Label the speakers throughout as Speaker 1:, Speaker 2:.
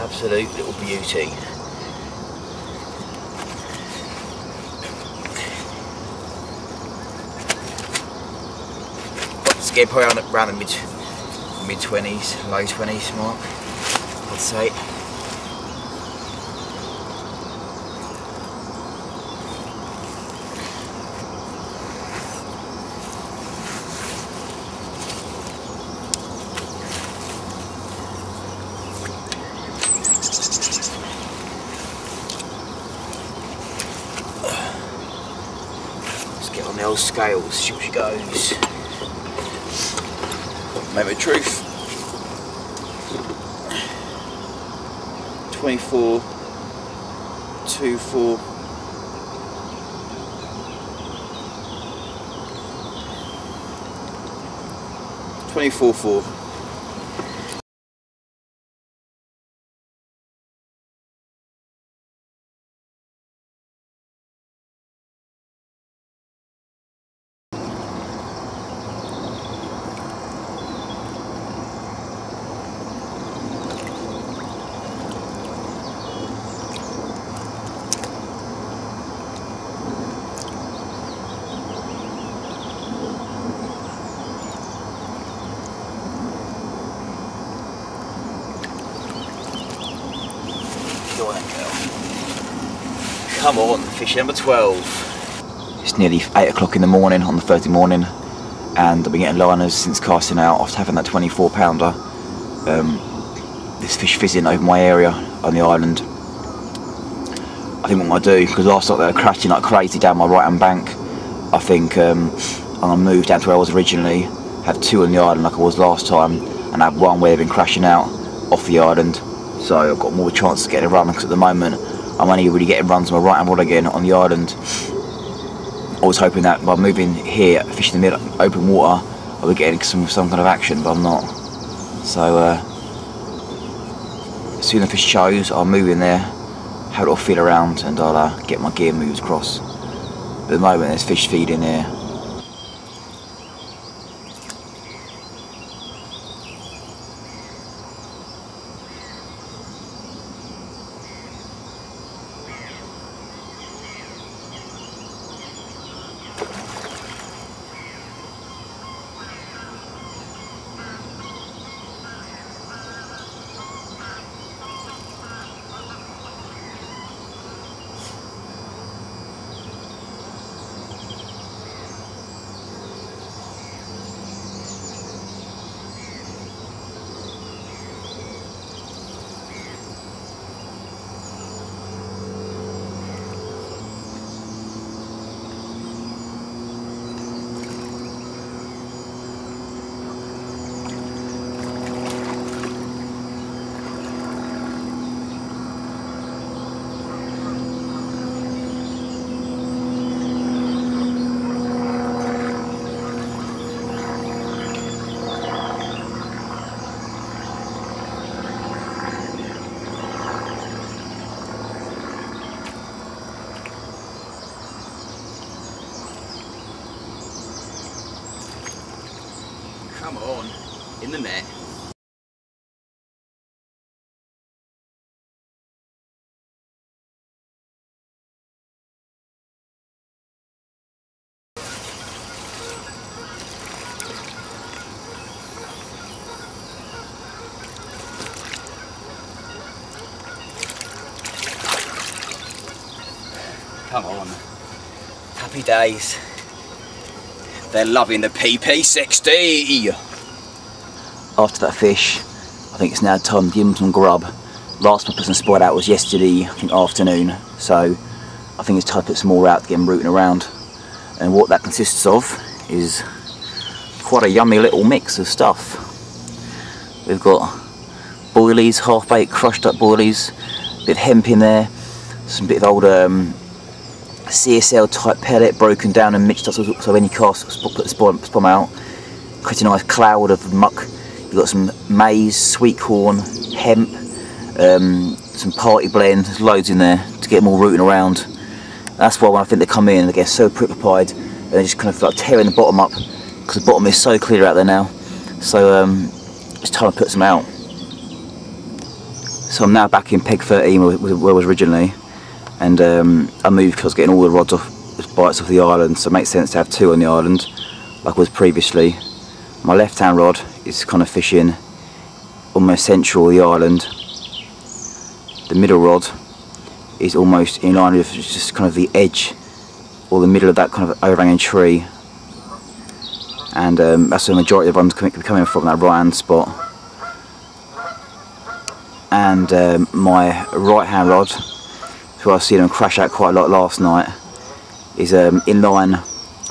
Speaker 1: Absolute little beauty. Let's get probably around the mid-20s, low 20s mark, I'd say. Get on the old scales, see where she goes. Moment of truth. 24, 24. 24.4. Come on, fish number 12. It's nearly 8 o'clock in the morning on the Thursday morning, and I've been getting liners since casting out after having that 24 pounder. This fish fizzing over my area on the island. I think what I'm going to do, because last night they were crashing like crazy down my right hand bank, I think I'm going to move down to where I was originally, have 2 on the island like I was last time, and have 1 where they've been crashing out off the island. So I've got more of a chance of getting a run, because at the moment I'm only really getting runs on my right hand rod again on the island. I was hoping that by moving here, fishing the middle open water, I would get some kind of action, but I'm not. So as soon as the fish shows, I'll move in there, have a little feel around, and I'll get my gear moves across. But at the moment there's fish feeding here. Come on, in the net. Come on. Happy days. They're loving the PP60. After that fish, I think it's now time to give them some grub. Last time I put some spot out was yesterday, I think afternoon. So I think it's time to put some more out to get them rooting around. And what that consists of is quite a yummy little mix of stuff. We've got boilies, half baked, crushed up boilies, a bit of hemp in there, some bit of old CSL type pellet broken down and mixed up so any cast put the spom out. Quite a nice cloud of muck. You've got some maize, sweet corn, hemp, some party blend, there's loads in there to get them all rooting around. That's why when I think they come in they get so preoccupied and they just kind of like tearing the bottom up, because the bottom is so clear out there now. So it's time to put some out. So I'm now back in peg 13 where I was originally, and I moved because I was getting all the rods off, bites off the island, so it makes sense to have two on the island like I was previously. My left hand rod is kind of fishing almost central of the island. The middle rod is almost in line with just kind of the edge or the middle of that kind of overhanging tree, and that's where the majority of runs coming from, that right hand spot. And my right hand rod, who I see them crash out quite a lot last night, is in line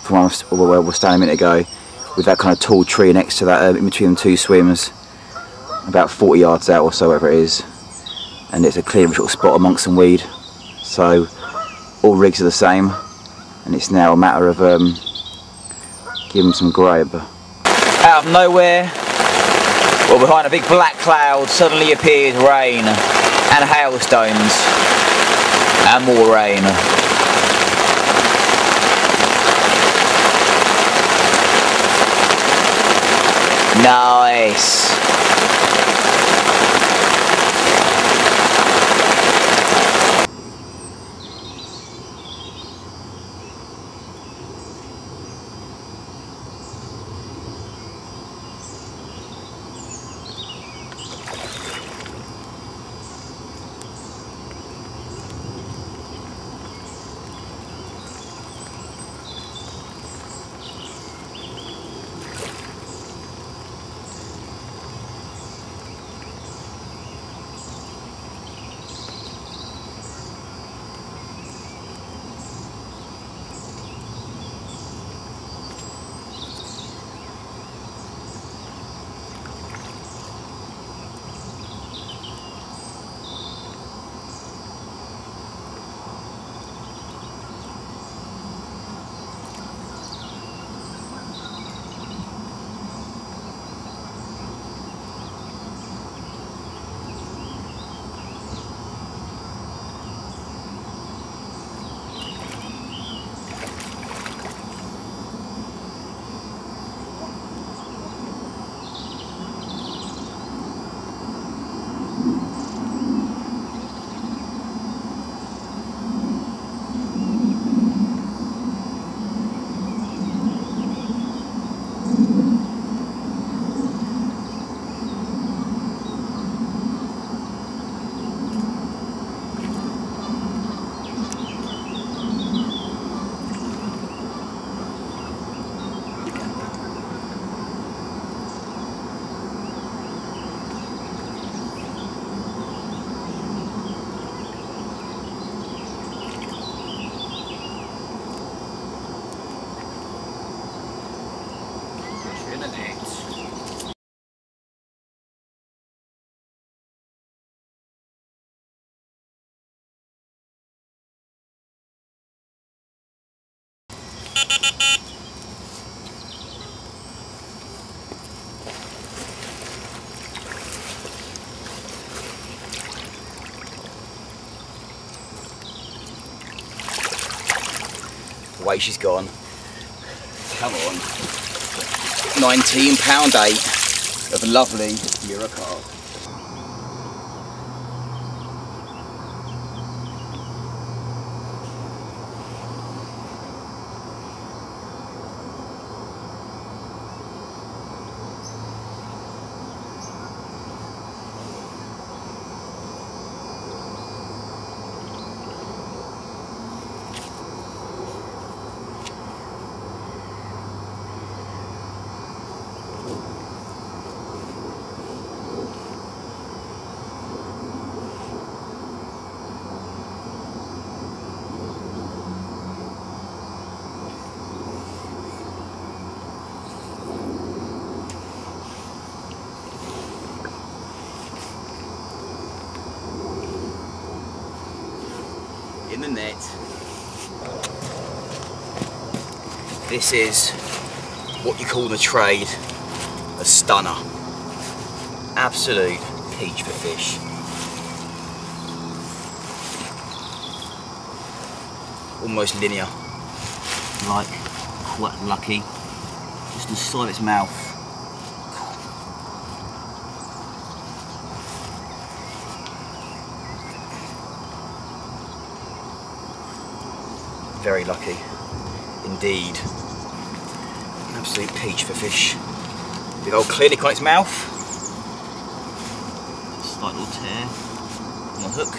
Speaker 1: from where I was standing a minute ago, with that kind of tall tree next to that, in between the two swims, about 40 yards out or so, whatever it is. And it's a clear little spot amongst some weed. So all rigs are the same, and it's now a matter of giving them some grab. Out of nowhere, well, behind a big black cloud, suddenly appears rain and hailstones and more rain. Nice. Away she's gone. Come on. 19-pound 8 of lovely Euro carp. In the net. This is what you call in the trade a stunner. Absolute peach for fish. Almost linear, like quite lucky, just inside its mouth. Very lucky indeed. An absolute peach for fish. Big old clinic on its mouth. Slight little tear on the hook.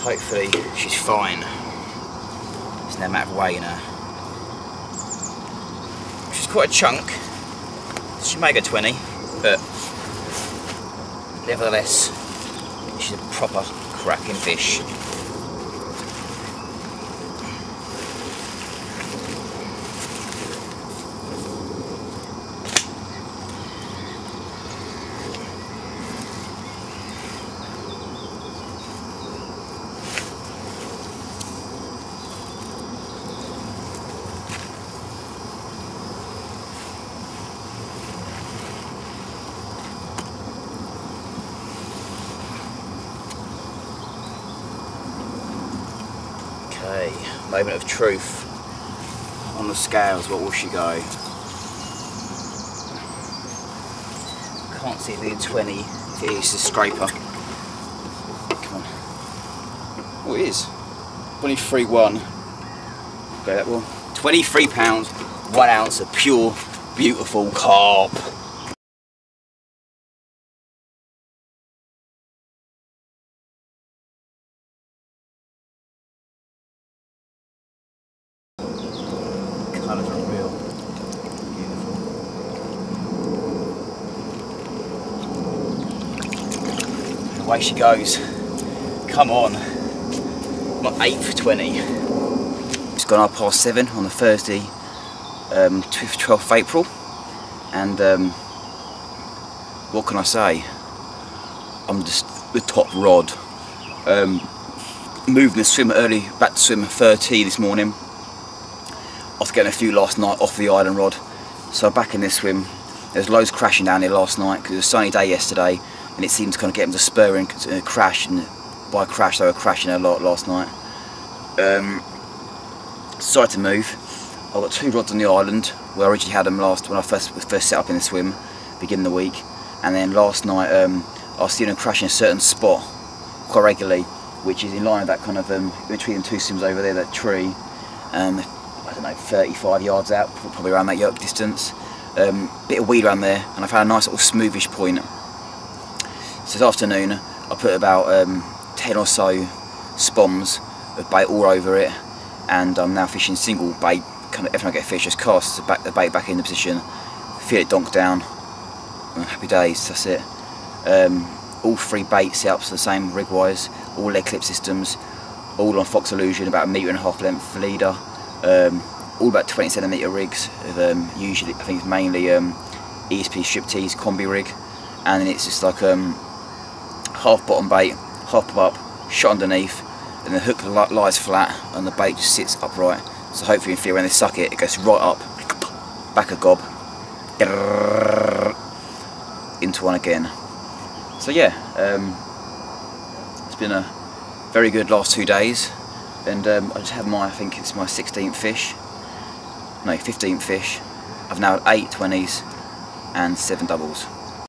Speaker 1: Hopefully she's fine. It's no matter of weighing her. She's quite a chunk. She may go 20, but nevertheless, she's a proper cracking fish. Okay, moment of truth. On the scales, what will she go? Can't see it being 20 if it is the scraper. Come on. Oh, it is. 23.1. Okay, that will. 23 pounds, 1 ounce of pure, beautiful carp. Colours are real beautiful. And away she goes. Come on. I'm on 8 for 20. It's gone 7:30 on the Thursday, 12th April, and what can I say? I'm just the top rod. Moving the swim early, back to swim 30 this morning. After getting a few last night off the island rod, so back in this swim. There's loads crashing down here last night because it was a sunny day yesterday, and it seemed to kind of get them to spur in, crash, and by crash they were crashing a lot last night. Decided to move. I've got 2 rods on the island where I originally had them last when I first set up in the swim, beginning of the week, and then last night I was seeing them crash in a certain spot quite regularly, which is in line with that kind of between the 2 swims over there, that tree. I don't know, 35 yards out, probably around that yoke distance. Bit of weed around there, and I found a nice little smoothish point. So this afternoon I put about 10 or so spoms of bait all over it, and I'm now fishing single bait. Kind of every time I get a fish, just cast the bait back in the position, feel it donk down, and happy days, that's it. All 3 bait setups are the same rig wise, all leg clip systems, all on Fox Illusion, about 1.5 metre length for leader. All about 20cm rigs of usually, I think it's mainly ESP striptease combi rig, and then it's just like half bottom bait, half up, shot underneath, and the hook lies flat and the bait just sits upright. So hopefully in theory when they suck it, it goes right up, back a gob, into one again. So yeah, it's been a very good last 2 days. And I just had I think it's my 16th fish, no 15th fish. I've now had 8 20s and 7 doubles.